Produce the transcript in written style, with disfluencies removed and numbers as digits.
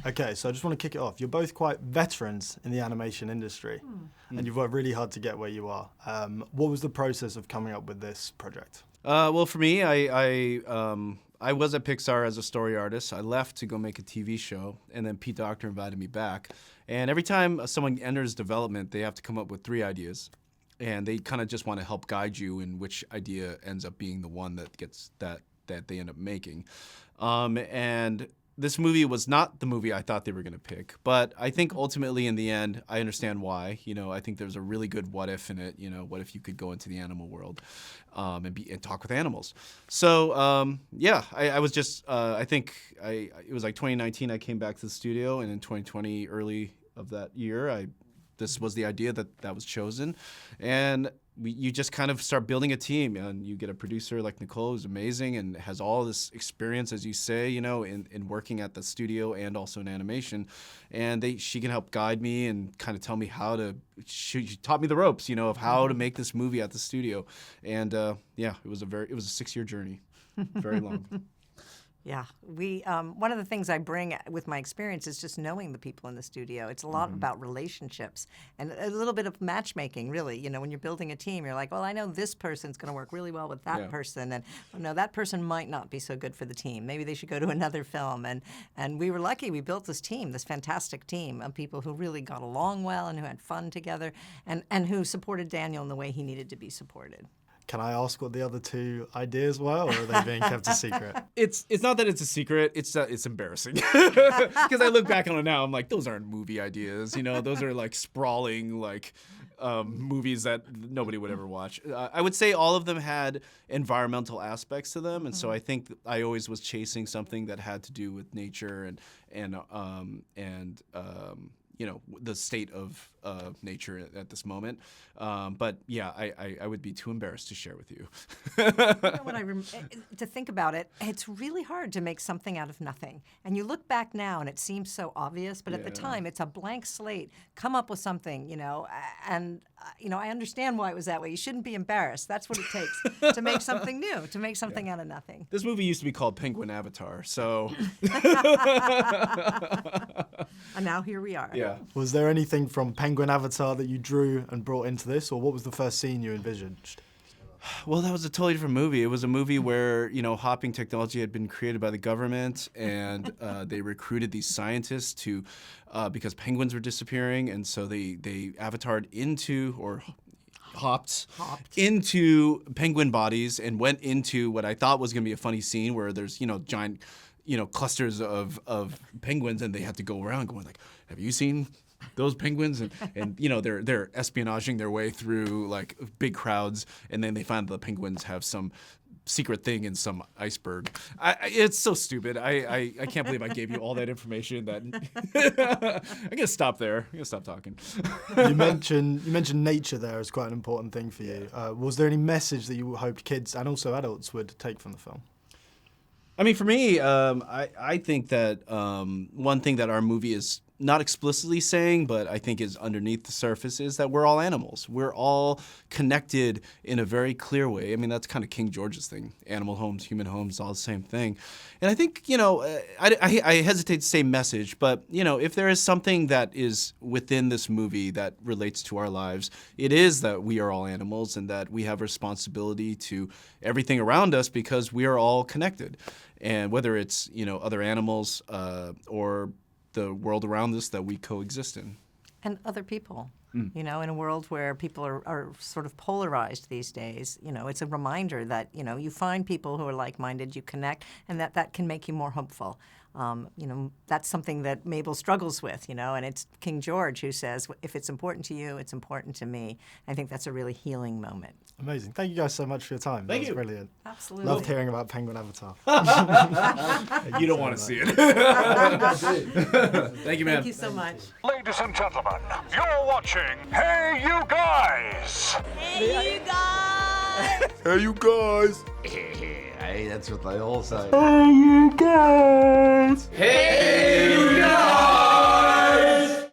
Okay, so I just want to kick it off. You're both quite veterans in the animation industry, and you've worked really hard to get where you are. What was the process of coming up with this project? Well, for me, I was at Pixar as a story artist. I left to go make a TV show, and then Pete Docter invited me back. And every time someone enters development, they have to come up with 3 ideas. And they kind of just want to help guide you in which idea ends up being the one that gets that they end up making. And this movie was not the movie I thought they were going to pick, but I think ultimately in the end, I understand why. I think there's a really good what if in it. What if you could go into the animal world and talk with animals? So I was just I think it was like 2019. I came back to the studio, and in 2020, early of that year, this was the idea that was chosen, and you just kind of start building a team, and you get a producer like Nicole, who's amazing and has all this experience, as you say, in working at the studio and also in animation. And she can help guide me and kind of tell me she taught me the ropes, of how to make this movie at the studio. And it was a 6-year journey, very long. Yeah, one of the things I bring with my experience is just knowing the people in the studio. It's a lot about relationships and a little bit of matchmaking, really. When you're building a team, you're like, well, I know this person's going to work really well with that person, and no, that person might not be so good for the team. Maybe they should go to another film. And we were lucky. We built this team, this fantastic team of people who really got along well and who had fun together, and who supported Daniel in the way he needed to be supported. Can I ask what the other 2 ideas were, or are they being kept a secret? It's not that it's a secret. It's embarrassing because I look back on it now. I'm like, those aren't movie ideas. Those are like sprawling movies that nobody would ever watch. I would say all of them had environmental aspects to them, and so I think I always was chasing something that had to do with nature and the state of nature at this moment. But yeah, I would be too embarrassed to share with you. To think about it, it's really hard to make something out of nothing. And you look back now and it seems so obvious, but at the time it's a blank slate. Come up with something, and I understand why it was that way. You shouldn't be embarrassed. That's what it takes to make something new, to make something out of nothing. This movie used to be called Penguin Avatar, so... And now here we are. Yeah. Was there anything from Penguin Avatar that you drew and brought into this, or what was the first scene you envisaged? Well, that was a totally different movie. It was a movie where, hopping technology had been created by the government, and they recruited these scientists because penguins were disappearing, and so they avatared into, or hopped into penguin bodies and went into what I thought was going to be a funny scene where there's, giant, clusters of penguins, and they have to go around going like, have you seen those penguins? And they're espionaging their way through like big crowds, and then they find the penguins have some secret thing in some iceberg. It's so stupid. I can't believe I gave you all that information. That I gotta stop there. I gotta stop talking. You mentioned nature there as quite an important thing for you. Was there any message that you hoped kids and also adults would take from the film? I mean, for me, I think that one thing that our movie is not explicitly saying, but I think is underneath the surface, is that we're all animals. We're all connected in a very clear way. I mean, that's kind of King George's thing. Animal homes, human homes, all the same thing. And I think, I hesitate to say message, but, if there is something that is within this movie that relates to our lives, it is that we are all animals and that we have responsibility to everything around us because we are all connected. And whether it's, other animals or the world around us that we coexist in. And other people. In a world where people are sort of polarized these days, it's a reminder that, you find people who are like-minded, you connect, and that can make you more hopeful. That's something that Mabel struggles with, and it's King George who says, if it's important to you, it's important to me. I think that's a really healing moment. Amazing. Thank you guys so much for your time. That was brilliant. Absolutely. Loved hearing about Penguin Avatar. You don't want to see it. Thank you, man. Thank you so much. Ladies and gentlemen, you're watching Hey You Guys! Hey, you guys! Hey you guys! Hey, that's what they all say. Hey you guys! Hey, you guys!